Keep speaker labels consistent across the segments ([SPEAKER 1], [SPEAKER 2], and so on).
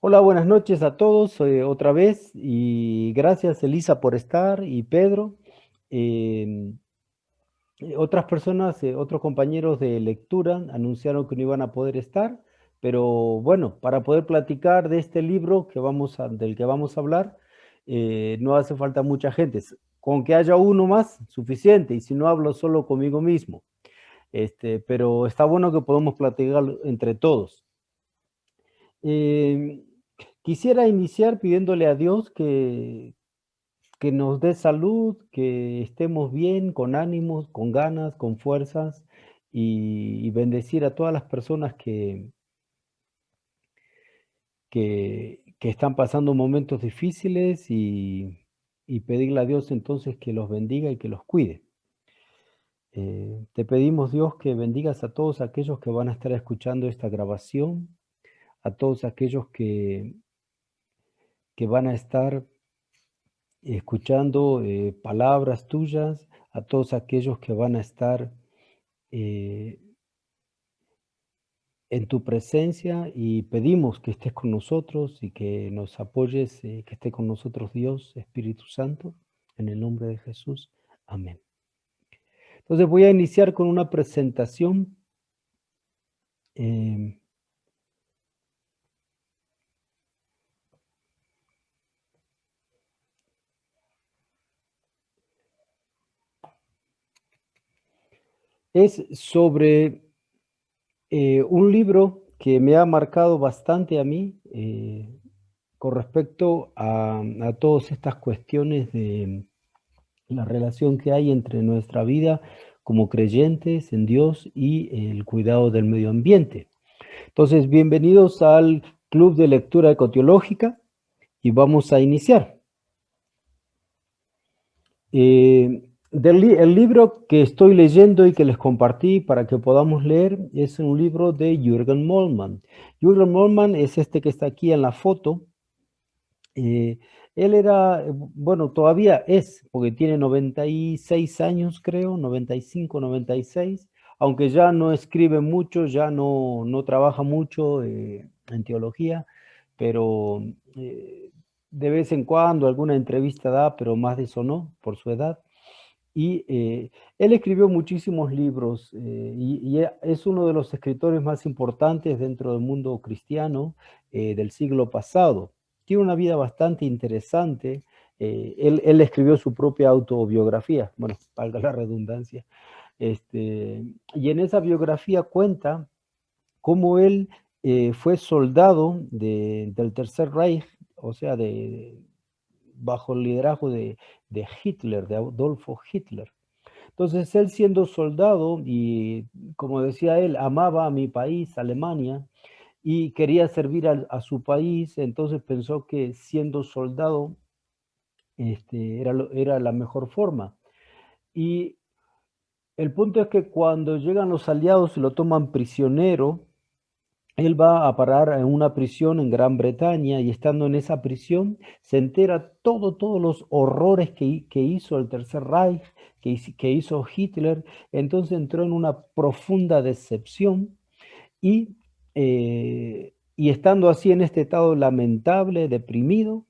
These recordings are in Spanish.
[SPEAKER 1] Hola, buenas noches a todos otra vez y gracias Elisa por estar y Pedro. Em, Otras personas, otros compañeros de lectura anunciaron que no iban a poder estar, pero bueno, para poder platicar de este libro del que vamos a hablar, no hace falta mucha gente. Con que haya uno más, suficiente, y si no hablo solo conmigo mismo. Pero está bueno que podamos platicar entre todos. Eh, Quisiera iniciar pidiéndole a Dios que nos dé salud, que estemos bien, con ánimos, con ganas, con fuerzas y bendecir a todas las personas que están pasando momentos difíciles y pedirle a Dios entonces que los bendiga y que los cuide. Te pedimos, Dios, que bendigas a todos aquellos que van a estar escuchando esta grabación, a todos aquellos que van a estar escuchando palabras tuyas, a todos aquellos que van a estar eh, en tu presencia y pedimos que estés con nosotros y que nos apoyes, que esté con nosotros Dios, Espíritu Santo, en el nombre de Jesús. Amén. Entonces voy a iniciar con una presentación. eh, es sobre un libro que me ha marcado bastante a mí con respecto a todas estas cuestiones de la relación que hay entre nuestra vida como creyentes en Dios y el cuidado del medio ambiente. Entonces, bienvenidos al Club de Lectura Ecoteológica y vamos a iniciar. El libro que estoy leyendo y que les compartí para que podamos leer es un libro de Jürgen Moltmann. Jürgen Moltmann es este que está aquí en la foto. Eh, Él era, bueno, todavía es, porque tiene 96 años, creo, 95, 96, aunque ya no escribe mucho, ya no trabaja mucho en teología, pero de vez en cuando alguna entrevista da, pero más de eso no, por su edad. Y él escribió muchísimos libros y es uno de los escritores más importantes dentro del mundo cristiano del siglo pasado. Tiene una vida bastante interesante. Él escribió su propia autobiografía, bueno, valga la redundancia. Y en esa biografía cuenta cómo él fue soldado del Tercer Reich, o sea, bajo el liderazgo de Hitler, de Adolfo Hitler. Entonces él siendo soldado y como decía él, amaba a mi país, Alemania, y quería servir a su país, entonces pensó que siendo soldado era la mejor forma. Y el punto es que cuando llegan los aliados y lo toman prisionero, él va a parar en una prisión en Gran Bretaña y estando en esa prisión se entera todos los horrores que hizo el Tercer Reich, que hizo Hitler. Entonces entró en una profunda decepción y estando así en este estado lamentable, deprimido,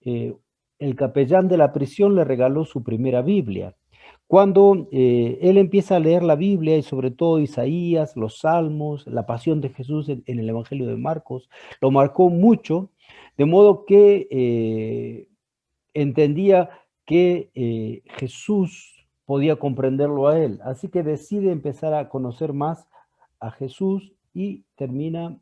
[SPEAKER 1] eh, el capellán de la prisión le regaló su primera Biblia. Cuando él empieza a leer la Biblia y sobre todo Isaías, los Salmos, la pasión de Jesús en el Evangelio de Marcos, lo marcó mucho, de modo que entendía que Jesús podía comprenderlo a él. Así que decide empezar a conocer más a Jesús y termina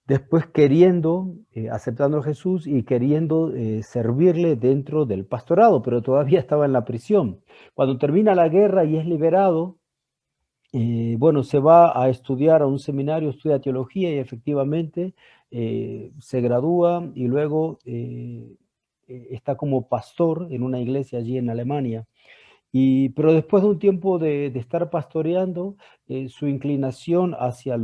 [SPEAKER 1] después queriendo, aceptando a Jesús y queriendo servirle dentro del pastorado, pero todavía estaba en la prisión. Cuando termina la guerra y es liberado, bueno, se va a estudiar a un seminario, estudia teología y efectivamente se gradúa y luego está como pastor en una iglesia allí en Alemania. Pero después de un tiempo de estar pastoreando, su inclinación hacia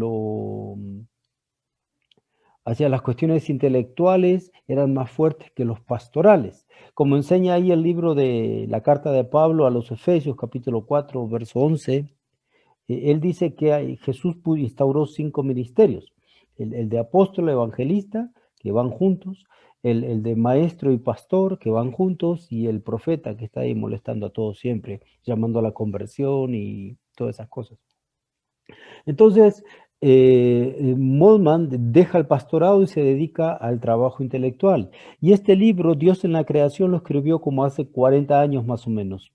[SPEAKER 1] las cuestiones intelectuales eran más fuertes que los pastorales. Como enseña ahí el libro de la carta de Pablo a los Efesios, capítulo 4, verso 11, él dice que Jesús instauró 5 ministerios. el de apóstol, evangelista, que van juntos, el de maestro y pastor, que van juntos, y el profeta, que está ahí molestando a todos siempre, llamando a la conversión y todas esas cosas. Entonces, Moltmann deja el pastorado y se dedica al trabajo intelectual. Y este libro, Dios en la creación, lo escribió como hace 40 años más o menos.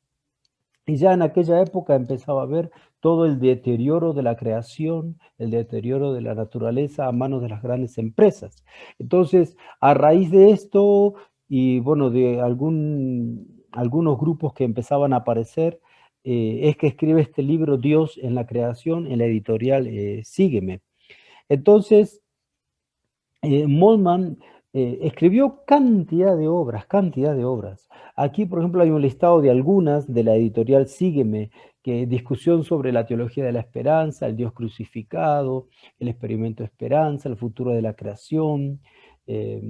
[SPEAKER 1] Y ya en aquella época empezaba a ver todo el deterioro de la creación, el deterioro de la naturaleza a manos de las grandes empresas. Entonces, a raíz de esto y bueno, de algunos grupos que empezaban a aparecer, es que escribe este libro Dios en la creación en la editorial Sígueme. Entonces, Moltmann escribió cantidad de obras, cantidad de obras. Aquí, por ejemplo, hay un listado de algunas de la editorial Sígueme, que discusión sobre la teología de la esperanza, el Dios crucificado, el experimento de esperanza, el futuro de la creación, eh,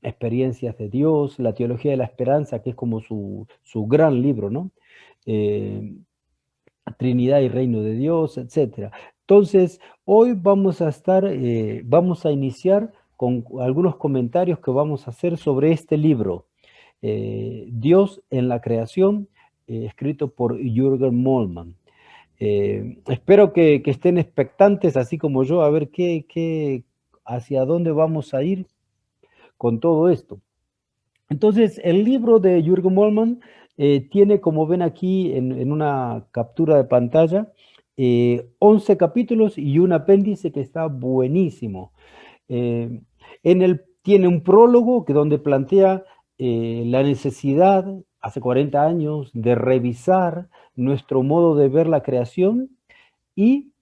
[SPEAKER 1] experiencias de Dios, la teología de la esperanza, que es como su gran libro, ¿no? Eh, Trinidad y Reino de Dios, etcétera. Entonces, hoy vamos a iniciar con algunos comentarios que vamos a hacer sobre este libro, Dios en la creación, escrito por Jürgen Moltmann. Espero que estén expectantes, así como yo, a ver hacia dónde vamos a ir con todo esto. Entonces, el libro de Jürgen Moltmann tiene, como ven aquí en una captura de pantalla, 11 capítulos y un apéndice que está buenísimo. Eh, tiene un prólogo que donde plantea la necesidad, hace 40 años, de revisar nuestro modo de ver la creación y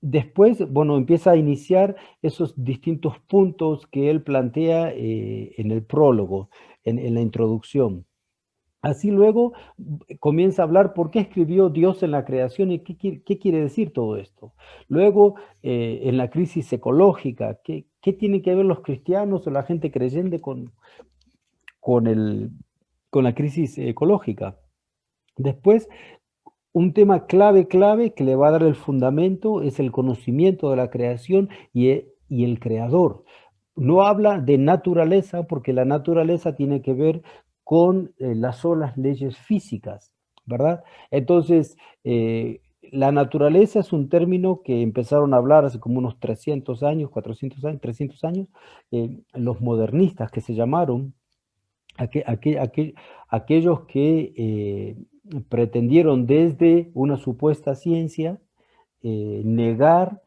[SPEAKER 1] después, bueno, empieza a iniciar esos distintos puntos que él plantea en el prólogo, en la introducción. Así luego comienza a hablar por qué escribió Dios en la creación y qué quiere decir todo esto. Luego, en la crisis ecológica, qué tienen que ver los cristianos o la gente creyente con, con la crisis ecológica. Después, un tema clave que le va a dar el fundamento es el conocimiento de la creación y el creador. No habla de naturaleza porque la naturaleza tiene que ver con las solas leyes físicas, ¿verdad? Entonces, la naturaleza es un término que empezaron a hablar hace como unos 300 años, 400 años, 300 años, los modernistas que se llamaron, aquellos que pretendieron desde una supuesta ciencia negar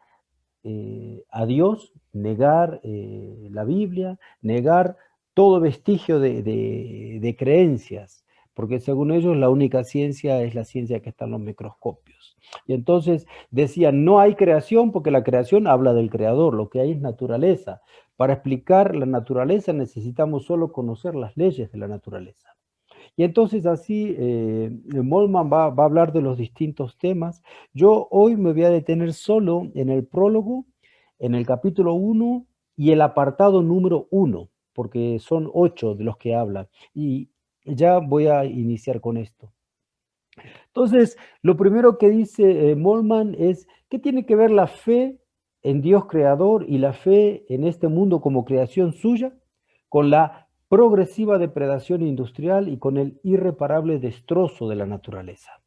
[SPEAKER 1] a Dios, negar la Biblia, negar todo vestigio de creencias, porque según ellos la única ciencia es la ciencia que está en los microscopios. Y entonces decían, no hay creación porque la creación habla del creador, lo que hay es naturaleza. Para explicar la naturaleza necesitamos solo conocer las leyes de la naturaleza. Y entonces así Moltmann va a hablar de los distintos temas. Yo hoy me voy a detener solo en el prólogo, en el capítulo 1 y el apartado número 1, porque son 8 de los que habla. Y ya voy a iniciar con esto. Entonces, lo primero que dice Moltmann es, ¿qué tiene que ver la fe en Dios creador y la fe en este mundo como creación suya con la progresiva depredación industrial y con el irreparable destrozo de la naturaleza?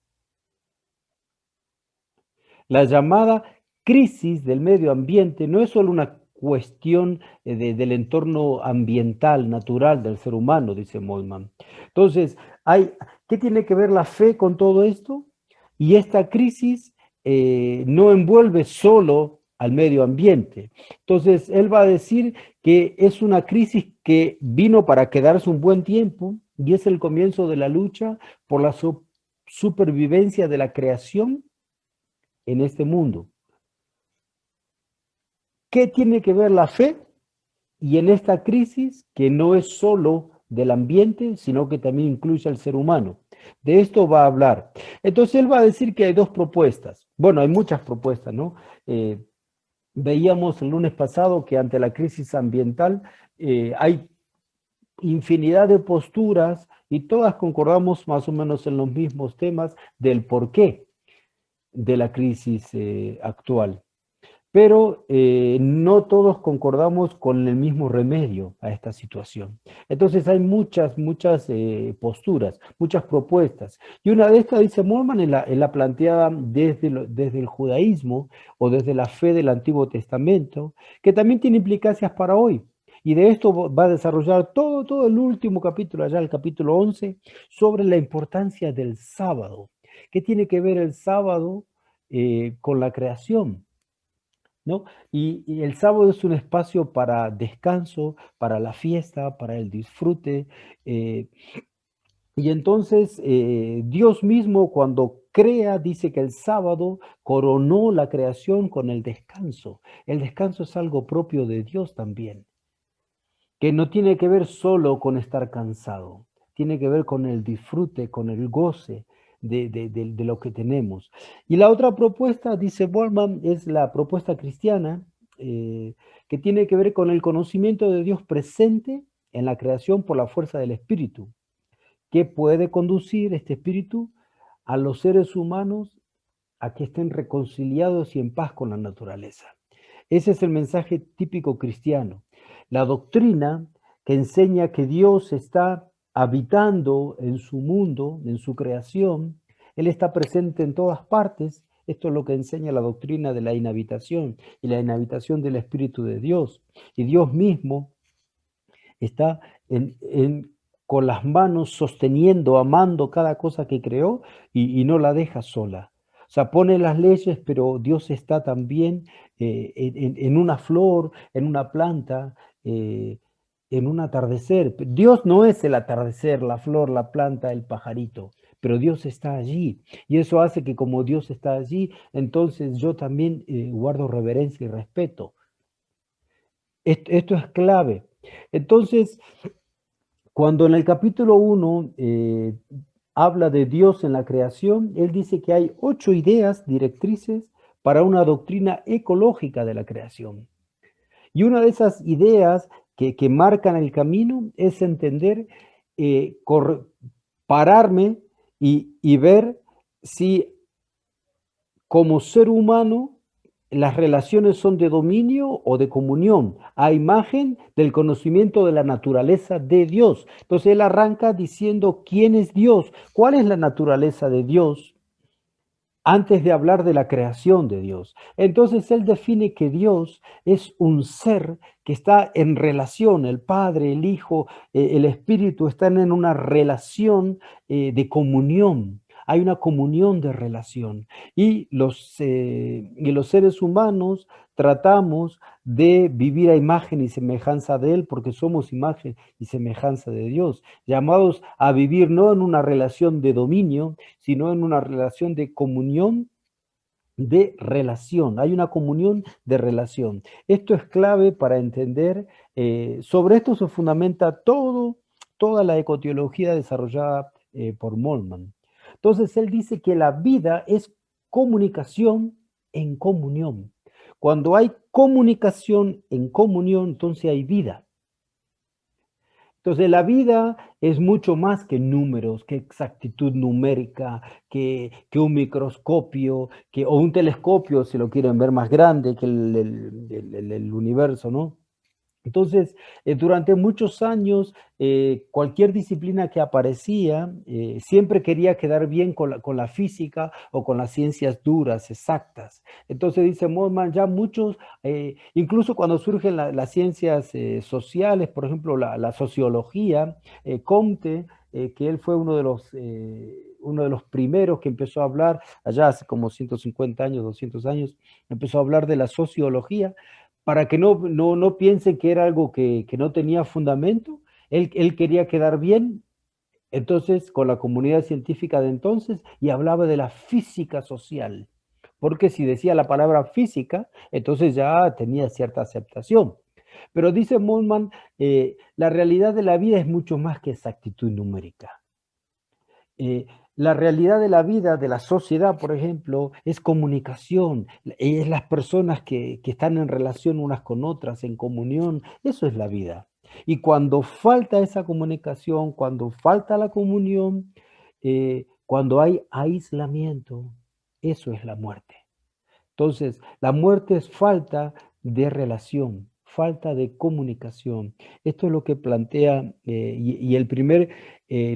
[SPEAKER 1] La llamada crisis del medio ambiente no es solo una cuestión del entorno ambiental, natural del ser humano, dice Moltmann. Entonces, ¿qué tiene que ver la fe con todo esto? Y esta crisis no envuelve solo al medio ambiente. Entonces, él va a decir que es una crisis que vino para quedarse un buen tiempo y es el comienzo de la lucha por la supervivencia de la creación en este mundo. ¿Qué tiene que ver la fe y en esta crisis que no es solo del ambiente, sino que también incluye al ser humano? De esto va a hablar. Entonces él va a decir que hay dos propuestas. Bueno, hay muchas propuestas, ¿no? Veíamos el lunes pasado que ante la crisis ambiental hay infinidad de posturas y todas concordamos más o menos en los mismos temas del porqué de la crisis actual. pero no todos concordamos con el mismo remedio a esta situación. Entonces hay muchas posturas, muchas propuestas. Y una de estas, dice Mormon, es la planteada desde el judaísmo o desde la fe del Antiguo Testamento, que también tiene implicancias para hoy. Y de esto va a desarrollar todo el último capítulo, allá el capítulo 11, sobre la importancia del sábado. ¿Qué tiene que ver el sábado con la creación? ¿No? Y el sábado es un espacio para descanso, para la fiesta, para el disfrute. eh, y entonces Dios mismo cuando crea dice que el sábado coronó la creación con el descanso. El descanso es algo propio de Dios también, que no tiene que ver solo con estar cansado, tiene que ver con el disfrute, con el goce de lo que tenemos. Y la otra propuesta, dice Borman, es la propuesta cristiana, que tiene que ver con el conocimiento de Dios presente en la creación por la fuerza del Espíritu, que puede conducir este Espíritu a los seres humanos a que estén reconciliados y en paz con la naturaleza. Ese es el mensaje típico cristiano. La doctrina que enseña que Dios está habitando en su mundo, en su creación, Él está presente en todas partes. Esto es lo que enseña la doctrina de la inhabitación y la inhabitación del Espíritu de Dios. Y Dios mismo está con las manos sosteniendo, amando cada cosa que creó y no la deja sola. O sea, pone las leyes, pero Dios está también en una flor, en una planta, en un atardecer. Dios no es el atardecer, la flor, la planta, el pajarito, pero Dios está allí. Y eso hace que como Dios está allí, entonces yo también guardo reverencia y respeto. Esto es clave. Entonces, cuando en el capítulo 1 habla de Dios en la creación, él dice que hay 8 ideas directrices para una doctrina ecológica de la creación. Y una de esas ideas que marcan el camino es entender, eh, pararme y ver si como ser humano las relaciones son de dominio o de comunión, a imagen del conocimiento de la naturaleza de Dios. Entonces él arranca diciendo quién es Dios, cuál es la naturaleza de Dios, antes de hablar de la creación de Dios. Entonces él define que Dios es un ser que está en relación, el Padre, el Hijo, el Espíritu están en una relación de comunión. Hay una comunión de relación y los seres humanos tratamos de vivir a imagen y semejanza de Él porque somos imagen y semejanza de Dios, llamados a vivir no en una relación de dominio, sino en una relación de comunión, de relación. Hay una comunión de relación. Esto es clave para entender, sobre esto se fundamenta toda la ecoteología desarrollada por Moltmann. Entonces, él dice que la vida es comunicación en comunión. Cuando hay comunicación en comunión, entonces hay vida. Entonces, la vida es mucho más que números, que exactitud numérica, que un microscopio, o un telescopio, si lo quieren ver más grande que el universo, ¿no? Entonces, durante muchos años, cualquier disciplina que aparecía, siempre quería quedar bien con la física o con las ciencias duras, exactas. Entonces, dice Moltmann, ya muchos, incluso cuando surgen las ciencias sociales, por ejemplo, la sociología, Comte, que él fue uno de los primeros que empezó a hablar, allá hace como 150 años, 200 años, empezó a hablar de la sociología, para que no piensen que era algo que no tenía fundamento. Él quería quedar bien, entonces, con la comunidad científica de entonces, y hablaba de la física social, porque si decía la palabra física, entonces ya tenía cierta aceptación. Pero dice Moltmann, la realidad de la vida es mucho más que exactitud numérica. La realidad de la vida, de la sociedad, por ejemplo, es comunicación, es las personas que están en relación unas con otras, en comunión, eso es la vida. Y cuando falta esa comunicación, cuando falta la comunión, cuando hay aislamiento, eso es la muerte. Entonces, la muerte es falta de relación, falta de comunicación. Esto es lo que plantea, y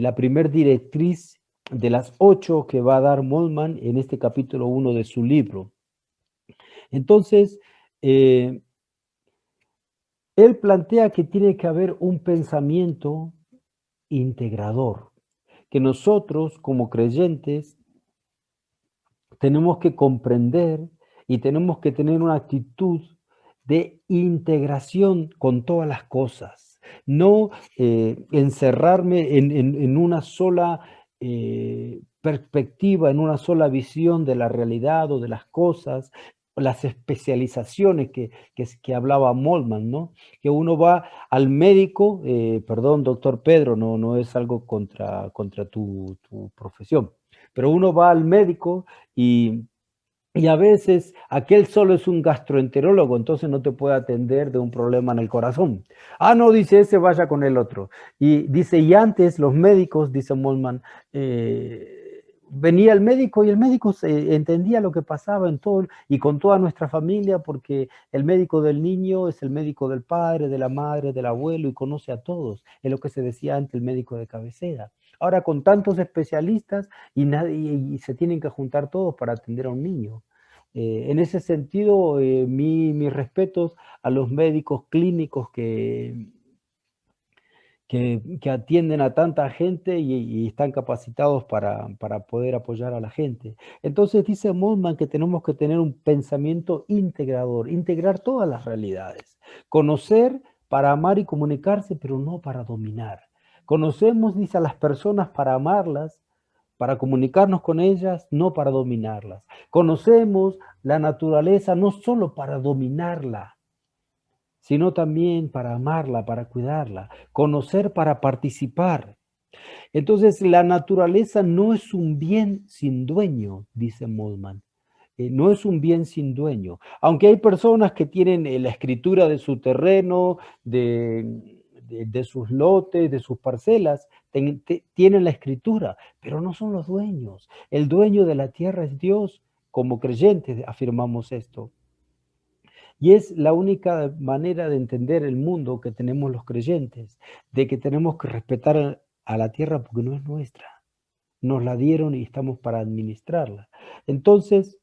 [SPEAKER 1] la primer directriz de las 8 que va a dar Moltmann en este capítulo 1 de su libro. Entonces, él plantea que tiene que haber un pensamiento integrador, que nosotros como creyentes tenemos que comprender y tenemos que tener una actitud de integración con todas las cosas, no encerrarme en una sola perspectiva, en una sola visión de la realidad o de las cosas, las especializaciones que hablaba Moltmann, ¿no? Que uno va al médico, perdón, doctor Pedro, no es algo contra tu profesión, pero uno va al médico y a veces aquel solo es un gastroenterólogo, entonces no te puede atender de un problema en el corazón. Ah, no, dice ese, vaya con el otro. Y dice, y antes los médicos, dice Moltmann, venía el médico y el médico entendía lo que pasaba en todo y con toda nuestra familia, porque el médico del niño es el médico del padre, de la madre, del abuelo y conoce a todos. Es lo que se decía antes el médico de cabecera. Ahora con tantos especialistas y se tienen que juntar todos para atender a un niño. En ese sentido, mis respetos a los médicos clínicos que atienden a tanta gente y están capacitados para poder apoyar a la gente. Entonces dice Moltmann que tenemos que tener un pensamiento integrador, integrar todas las realidades, conocer para amar y comunicarse, pero no para dominar. Conocemos, dice, a las personas para amarlas, para comunicarnos con ellas, no para dominarlas. Conocemos la naturaleza no solo para dominarla, sino también para amarla, para cuidarla, conocer para participar. Entonces, la naturaleza no es un bien sin dueño, dice Moltmann. No es un bien sin dueño. Aunque hay personas que tienen la escritura de su terreno, de sus lotes, de sus parcelas, tienen la escritura, pero no son los dueños. El dueño de la tierra es Dios. Como creyentes afirmamos esto. Y es la única manera de entender el mundo que tenemos los creyentes, de que tenemos que respetar a la tierra porque no es nuestra. Nos la dieron y estamos para administrarla. Entonces,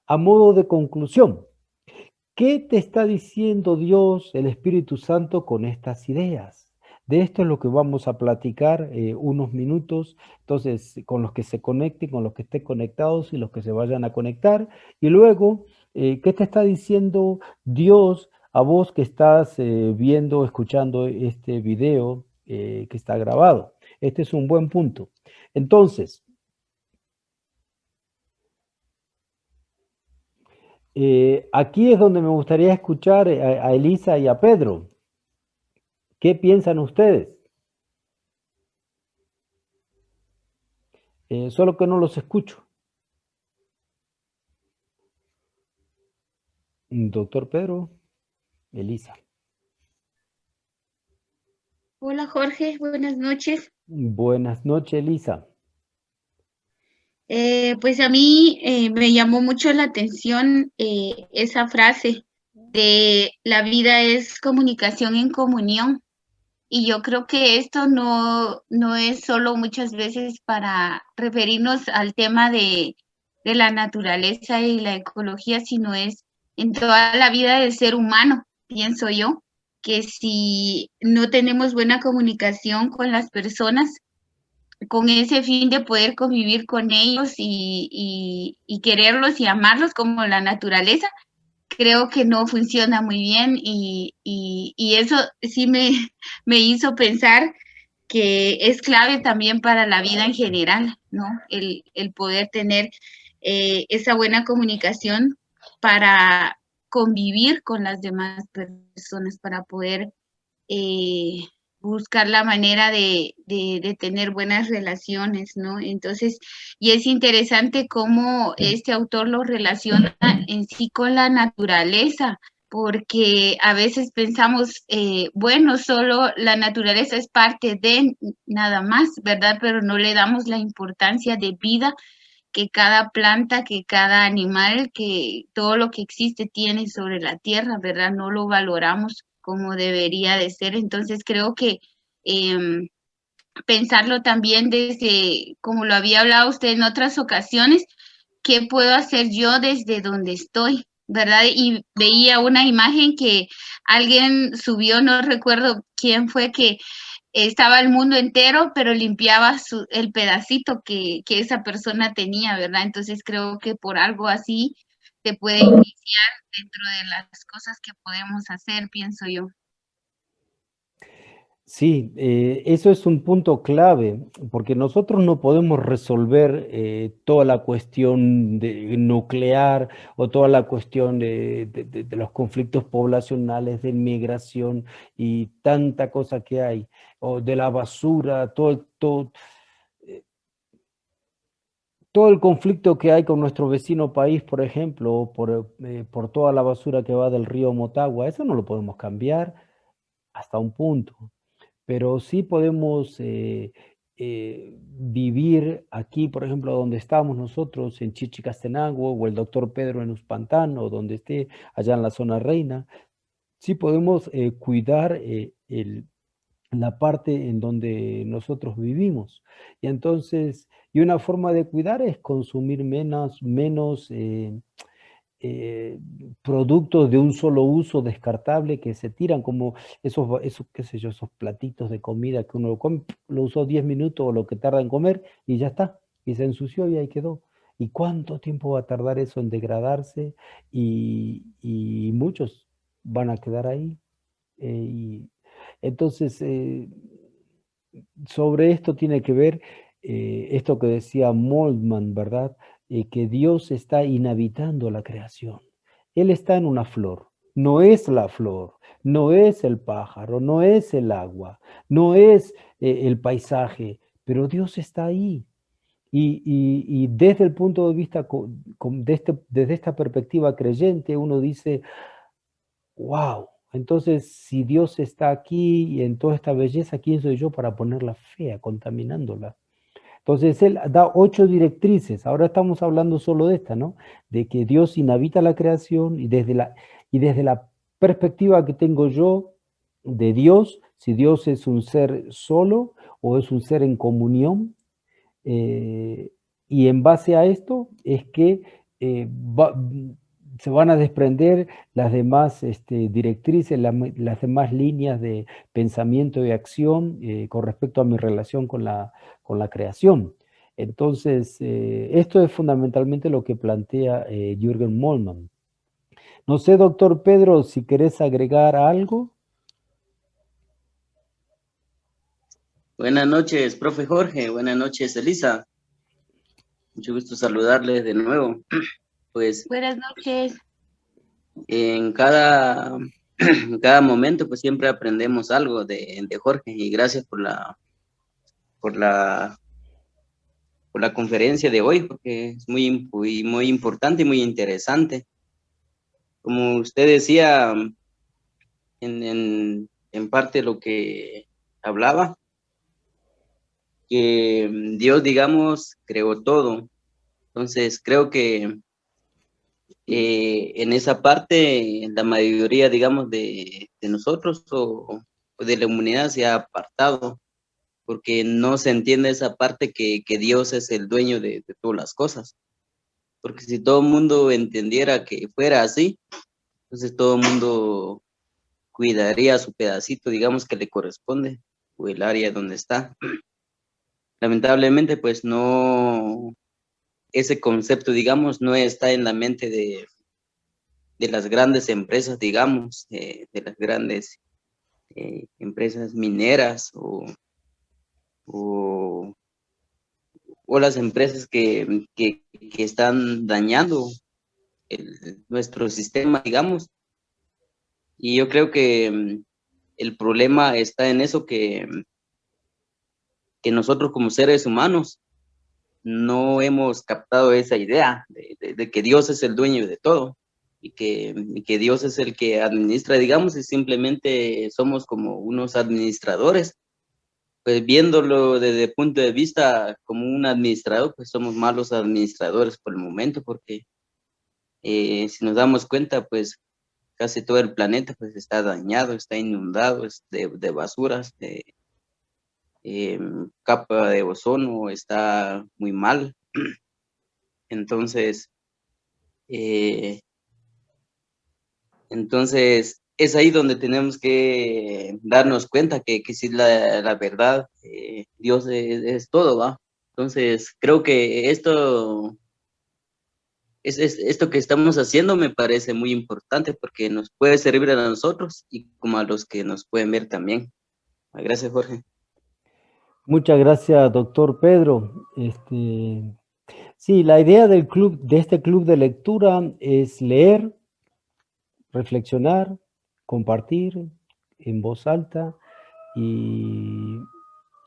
[SPEAKER 1] a modo de conclusión, ¿qué te está diciendo Dios, el Espíritu Santo, con estas ideas? De esto es lo que vamos a platicar unos minutos, entonces, con los que se conecten, con los que estén conectados y los que se vayan a conectar. Y luego, ¿qué te está diciendo Dios a vos que estás viendo, escuchando este video que está grabado? Este es un buen punto. Entonces, aquí es donde me gustaría escuchar a Elisa y a Pedro. ¿Qué piensan ustedes? Solo que no los escucho. Doctor Pedro, Elisa.
[SPEAKER 2] Hola Jorge, buenas noches.
[SPEAKER 1] Buenas noches, Elisa.
[SPEAKER 2] Pues a mí me llamó mucho la atención esa frase de la vida es comunicación en comunión. Y yo creo que esto no es solo muchas veces para referirnos al tema de la naturaleza y la ecología, sino es en toda la vida del ser humano, pienso yo, que si no tenemos buena comunicación con las personas, con ese fin de poder convivir con ellos y quererlos y amarlos como la naturaleza, creo que no funciona muy bien y eso sí me hizo pensar que es clave también para la vida en general, ¿no? El poder tener esa buena comunicación para convivir con las demás personas, para poder eh, buscar la manera de tener buenas relaciones, ¿no? Entonces, y es interesante cómo este autor lo relaciona en sí con la naturaleza, porque a veces pensamos, bueno, solo la naturaleza es parte de nada más, ¿verdad? Pero no le damos la importancia de vida que cada planta, que cada animal, que todo lo que existe tiene sobre la tierra, ¿verdad? No lo valoramos como debería de ser. Entonces creo que pensarlo también desde, como lo había hablado usted en otras ocasiones, ¿qué puedo hacer yo desde donde estoy? ¿Verdad? Y veía una imagen que alguien subió, no recuerdo quién fue, que estaba el mundo entero, pero limpiaba el pedacito que esa persona tenía, ¿verdad? Entonces creo que por algo así se puede iniciar dentro de las cosas que podemos hacer, pienso yo.
[SPEAKER 1] Sí, eso es un punto clave, porque nosotros no podemos resolver toda la cuestión nuclear o toda la cuestión de los conflictos poblacionales, de inmigración y tanta cosa que hay, o de la basura, todo el conflicto que hay con nuestro vecino país, por ejemplo, por toda la basura que va del río Motagua, eso no lo podemos cambiar hasta un punto. Pero sí podemos vivir aquí, por ejemplo, donde estamos nosotros, en Chichicastenango, o el doctor Pedro en Uspantán, o donde esté, allá en la zona reina, sí podemos cuidar la parte en donde nosotros vivimos. Y entonces, y una forma de cuidar es consumir menos eh, productos de un solo uso descartable que se tiran, como esos, qué sé yo, esos platitos de comida que uno come, lo usó 10 minutos o lo que tarda en comer y ya está, y se ensució y ahí quedó. ¿Y cuánto tiempo va a tardar eso en degradarse? Y muchos van a quedar ahí. Y entonces, sobre esto tiene que ver esto que decía Moltmann, ¿verdad? Que Dios está inhabitando la creación. Él está en una flor, no es la flor, no es el pájaro, no es el agua, no es el paisaje, pero Dios está ahí. Y desde el punto de vista, desde esta perspectiva creyente, uno dice, wow, entonces si Dios está aquí y en toda esta belleza, ¿quién soy yo para ponerla fea, contaminándola? Entonces él da 8 directrices, ahora estamos hablando solo de esta, ¿no? De que Dios inhabita la creación y desde la perspectiva que tengo yo de Dios, si Dios es un ser solo o es un ser en comunión, eh, y en base a esto es que se van a desprender las demás directrices, las demás líneas de pensamiento y acción con respecto a mi relación con la creación. Entonces, esto es fundamentalmente lo que plantea Jürgen Moltmann. No sé, doctor Pedro, si querés agregar algo.
[SPEAKER 3] Buenas noches, profe Jorge. Buenas noches, Elisa. Mucho gusto saludarles de nuevo. Pues
[SPEAKER 2] Buenas noches.
[SPEAKER 3] en cada, en cada momento, pues siempre aprendemos algo de Jorge y gracias por la, por la conferencia de hoy, porque es muy importante y muy interesante. Como usted decía, en parte lo que hablaba, que Dios, digamos, creó todo. Entonces, creo que en esa parte, la mayoría, digamos, de nosotros o de la humanidad se ha apartado, porque no se entiende esa parte que Dios es el dueño de todas las cosas. Porque si todo el mundo entendiera que fuera así, entonces todo el mundo cuidaría su pedacito, digamos, que le corresponde, o el área donde está. Lamentablemente, pues no, ese concepto, digamos, no está en la mente de las grandes empresas, digamos, de las grandes empresas mineras o, o las empresas que están dañando nuestro sistema, digamos. Y yo creo que el problema está en eso que nosotros como seres humanos no hemos captado esa idea de que Dios es el dueño de todo y que Dios es el que administra, digamos, y simplemente somos como unos administradores, pues viéndolo desde el punto de vista como un administrador, pues somos malos administradores por el momento, porque si nos damos cuenta, pues casi todo el planeta pues está dañado, está inundado de basuras, de capa de ozono está muy mal. Entonces, eh, entonces es ahí donde tenemos que darnos cuenta que sí, la verdad, Dios es todo, ¿va? Entonces, creo que esto que estamos haciendo me parece muy importante porque nos puede servir a nosotros y como a los que nos pueden ver también. Gracias, Jorge.
[SPEAKER 1] Muchas gracias, doctor Pedro. Sí, la idea del club, de este club de lectura es leer, reflexionar, compartir en voz alta y,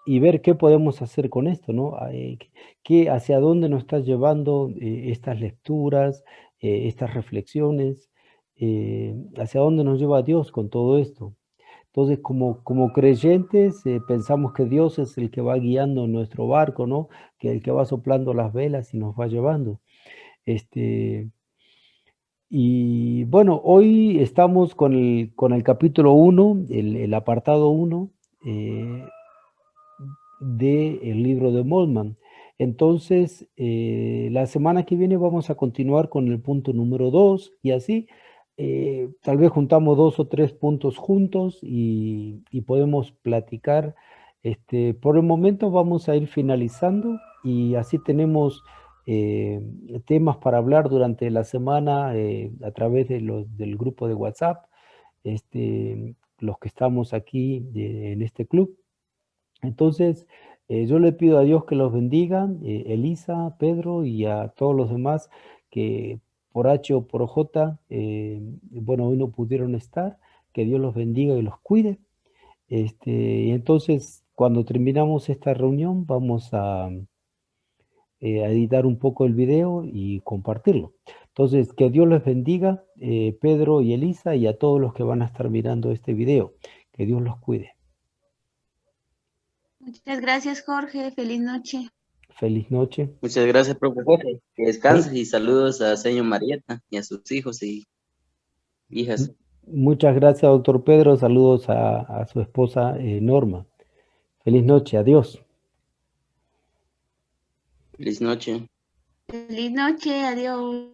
[SPEAKER 1] y ver qué podemos hacer con esto, ¿no? Hacia dónde nos está llevando estas lecturas, estas reflexiones, hacia dónde nos lleva Dios con todo esto. Entonces, como creyentes, pensamos que Dios es el que va guiando nuestro barco, ¿no? Que el que va soplando las velas y nos va llevando. Y bueno, hoy estamos con el capítulo 1, el apartado 1 del libro de Moltmann. Entonces, la semana que viene vamos a continuar con el punto número 2 y así. Tal vez juntamos 2 o 3 puntos juntos y podemos platicar. Por el momento vamos a ir finalizando y así tenemos temas para hablar durante la semana a través de del grupo de WhatsApp, los que estamos aquí en este club. Entonces, yo le pido a Dios que los bendiga, Elisa, Pedro y a todos los demás que por H o por J, bueno, hoy no pudieron estar, que Dios los bendiga y los cuide. Y entonces, cuando terminamos esta reunión, vamos a editar un poco el video y compartirlo. Entonces, que Dios les bendiga, Pedro y Elisa, y a todos los que van a estar mirando este video. Que Dios los cuide.
[SPEAKER 2] Muchas gracias, Jorge. Feliz noche.
[SPEAKER 1] Feliz noche.
[SPEAKER 3] Muchas gracias, profe Jorge. Que descanses y saludos a señor Marieta y a sus hijos y hijas.
[SPEAKER 1] Muchas gracias, doctor Pedro. Saludos a su esposa Norma. Feliz noche. Adiós.
[SPEAKER 3] Feliz noche.
[SPEAKER 2] Feliz noche. Adiós.